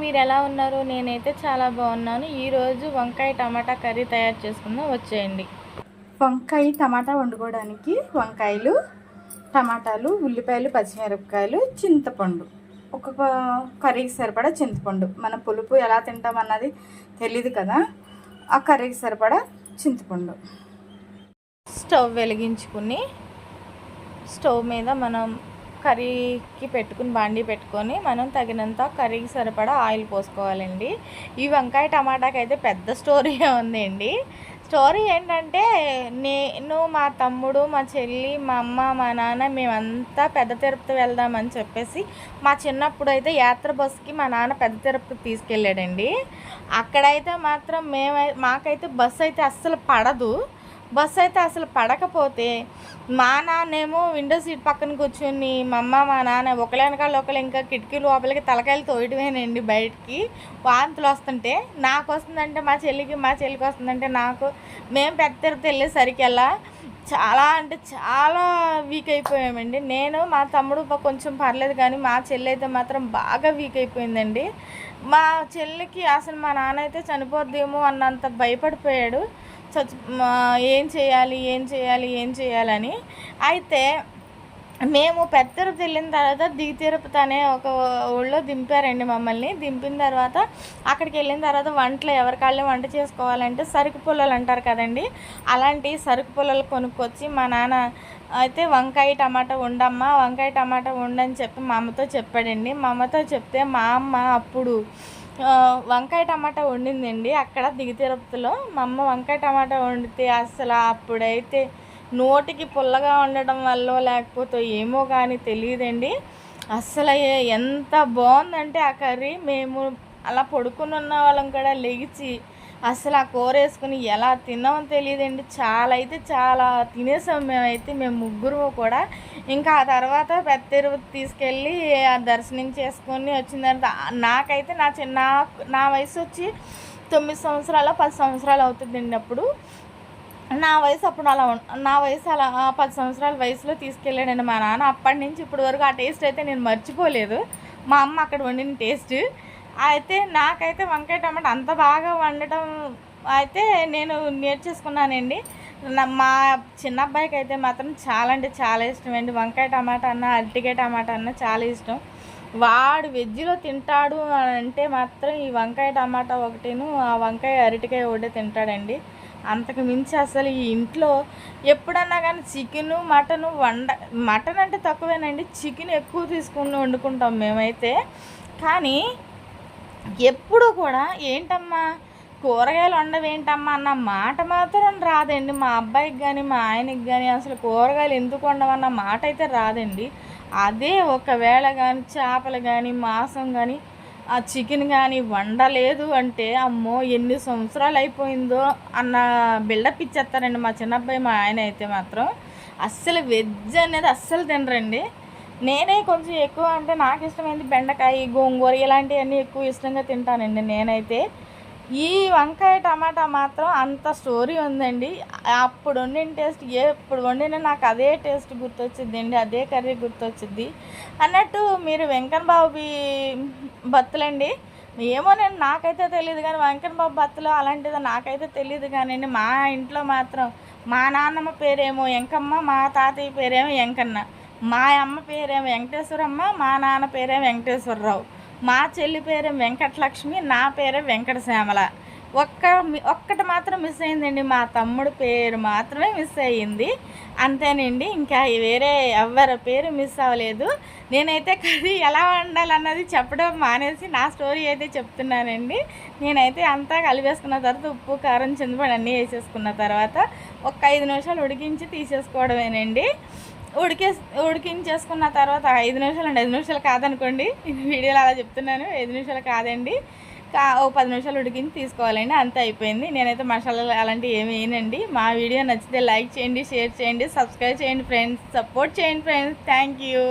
మీరు ఎలా ఉన్నారు? నేనైతే చాలా బాగున్నాను. ఈరోజు వంకాయ టమాటా కర్రీ తయారు చేసుకుందాం, వచ్చేయండి. వంకాయ టమాటా వండుకోవడానికి వంకాయలు, టమాటాలు, ఉల్లిపాయలు, పచ్చిమిరపకాయలు, చింతపండు, ఒక్కొక్క కర్రీకి సరిపడా చింతపండు. మన పులుపు ఎలా తింటామన్నది తెలీదు కదా, ఆ కర్రీకి సరిపడా చింతపండు. స్టవ్ వెలిగించుకుని స్టవ్ మీద మనం కర్రీకి బాండీ పెట్టుకొని మనం తగినంత కర్రీకి సరిపడా ఆయిల్ పోసుకోవాలండి. ఈ వంకాయ టమాటాకి అయితే పెద్ద స్టోరీ ఉందండి. స్టోరీ ఏంటంటే, నేను, మా తమ్ముడు, మా చెల్లి, మా అమ్మ, మా నాన్న మేమంతా పెద్ద తిరుపతి వెళ్దామని చెప్పేసి మా చిన్నప్పుడు అయితే యాత్ర బస్సుకి మా నాన్న పెద్ద తిరుపతికి తీసుకెళ్ళాడండి. అక్కడైతే మాత్రం మాకైతే బస్సు అయితే అస్సలు పడదు. బస్సు అయితే అసలు పడకపోతే మా నాన్నేమో విండో సీట్ పక్కన కూర్చొని మా అమ్మ మా నాన్న ఒకళ్ళ వెనకాల ఒకళ్ళు ఇంకా కిటికీ లోపలికి తలకాయలు తోయటమేనండి. బయటికి వాంతులు వస్తుంటే నాకు వస్తుందంటే మా చెల్లికి వస్తుందంటే నాకు. మేము పెద్ద తిరుపతి వెళ్ళేసరికి చాలా అంటే చాలా వీక్ అయిపోయామండి. నేను, మా తమ్ముడు కొంచెం పర్లేదు, కానీ మా చెల్లి అయితే మాత్రం బాగా వీక్ అయిపోయిందండి. మా చెల్లికి అసలు మా నాన్న అయితే చనిపోద్దేమో అన్నంత భయపడిపోయాడు. ఏం చేయాలని. అయితే మేము పెద్ద తిరుపతి వెళ్ళిన తర్వాత దిగి తిరుపతి అనే ఒక ఊళ్ళో దింపారండి మమ్మల్ని. దింపిన తర్వాత అక్కడికి వెళ్ళిన తర్వాత వంటలు ఎవరికాళ్ళే వంట చేసుకోవాలంటే సరుకు పుల్లలు అంటారు కదండి, అలాంటి సరుకు పుల్లలు కొనుక్కొచ్చి మా నాన్న అయితే వంకాయ టమాటా వండని చెప్పి మా అమ్మతో చెప్పాడండి. మా అమ్మతో చెప్తే మా అమ్మ అప్పుడు వంకాయ టమాటా వండిందండి. అక్కడ దిగి తిరుపతిలో మా అమ్మ వంకాయ టమాటా వండితే అసలు అప్పుడైతే నోటికి పుల్లగా ఉండడం వల్ల లేకపోతే ఏమో కానీ తెలియదండి, అసలు ఎంత బాగుందంటే ఆ కర్రీ. మేము అలా పడుకుని ఉన్న వాళ్ళం కూడా లెగిచి అసలు ఆ కూర వేసుకుని ఎలా తిన్నామని తెలియదండి. చాలా తినేసాం మేము ముగ్గురు కూడా. ఇంకా ఆ తర్వాత పెద్ద తిరుపతి తీసుకెళ్ళి ఆ దర్శనం చేసుకొని వచ్చిన తర్వాత నాకైతే నా వయసు వచ్చి 9 సంవత్సరాలు 10 సంవత్సరాలు అవుతుందండి. అప్పుడు నా వయసు అలా 10 సంవత్సరాల వయసులో తీసుకెళ్ళాడండి మా నాన్న. అప్పటి నుంచి ఇప్పటి వరకు ఆ టేస్ట్ అయితే నేను మర్చిపోలేదు, మా అమ్మ అక్కడ వండిన టేస్ట్. అయితే నాకైతే వంకాయ టమాటా అంత బాగా వండటం అయితే నేను నేర్చేసుకున్నానండి. మా చిన్న అబ్బాయికి అయితే మాత్రం చాలా అంటే చాలా ఇష్టం అండి. వంకాయ టమాటా అరటికాయ టమాటా చాలా ఇష్టం. వాడు వెజ్లో తింటాడు అంటే మాత్రం ఈ వంకాయ టమాటా ఒకటిను ఆ వంకాయ అరటికాయ ఒకటే తింటాడండి. అంతకు మించి అసలు ఈ ఇంట్లో ఎప్పుడన్నా కానీ చికెను మటన్ అంటే తక్కువేనండి, చికెన్ ఎక్కువ తీసుకుని వండుకుంటాం మేమైతే. కానీ ఎప్పుడు కూడా ఏంటమ్మా కూరగాయలు వండవేంటమ్మా అన్న మాట మాత్రం రాదండి మా అబ్బాయికి కానీ మా ఆయనకి కానీ. అసలు కూరగాయలు ఎందుకు వండవన్న మాట అయితే రాదండి. అదే ఒకవేళ కానీ చేపలు కానీ మాంసం కానీ ఆ చికెన్ కానీ వండలేదు అంటే అమ్మో ఎన్ని సంవత్సరాలు అయిపోయిందో అన్న బిల్డప్ ఇచ్చేస్తారండి మా చిన్నబ్బాయి మా ఆయన అయితే మాత్రం. అస్సలు వెజ్ అనేది అస్సలు తినరండి. నేనే కొంచెం ఎక్కువ అంటే నాకు ఇష్టమైంది బెండకాయ, గోంగూర ఇలాంటివన్నీ ఎక్కువ ఇష్టంగా తింటానండి నేనైతే. ఈ వంకాయ టమాటా మాత్రం అంత స్టోరీ ఉందండి. అప్పుడు వండిన టేస్ట్ ఎప్పుడు వండినా నాకు అదే టేస్ట్ గుర్తొచ్చిందండి, అదే కర్రీ గుర్తొచ్చింది అన్నట్టు. మీరు వెంకన్న బాబు బత్తులండి ఏమో నాకైతే తెలియదు, కానీ వెంకన్న బాబు బత్తులు అలాంటిది నాకైతే తెలియదు. కానీ మా ఇంట్లో మాత్రం మా నాన్నమ్మ పేరేమో వెంకమ్మ, మా తాతయ్య పేరేమో వెంకన్న, మా అమ్మ పేరేమో వెంకటేశ్వరమ్మ, మా నాన్న పేరేమో వెంకటేశ్వరరావు, మా చెల్లి పేరేమో వెంకటలక్ష్మి, నా పేరే వెంకటశ్యామల. ఒక్కటి మాత్రం మిస్ అయిందండి, మా తమ్ముడు పేరు మాత్రమే మిస్ అయ్యింది, అంతేనండి. ఇంకా వేరే ఎవరి పేరు మిస్ అవ్వలేదు. నేనైతే కర్రీ ఎలా వండాలన్నది చెప్పడం మానేసి నా స్టోరీ అయితే చెప్తున్నానండి. నేనైతే అంతా కలిపేసుకున్న తర్వాత ఉప్పు కారం చింతపండు అన్నీ వేసేసుకున్న తర్వాత ఒక 5 నిమిషాలు ఉడికించి తీసేసుకోవడమేనండి. ఉడికించేసుకున్న తర్వాత 5 నిమిషాలు కాదనుకోండి, వీడియోలో అలా చెప్తున్నాను, 5 నిమిషాలు కాదండి, ఓ 10 నిమిషాలు ఉడికించి తీసుకోవాలండి. అంతే అయిపోయింది. నేనైతే మసాలాలు అలాంటివి ఏమి వేయనండి. మా వీడియో నచ్చితే లైక్ చేయండి, షేర్ చేయండి, సబ్స్క్రైబ్ చేయండి ఫ్రెండ్స్, సపోర్ట్ చేయండి ఫ్రెండ్స్. Thank you.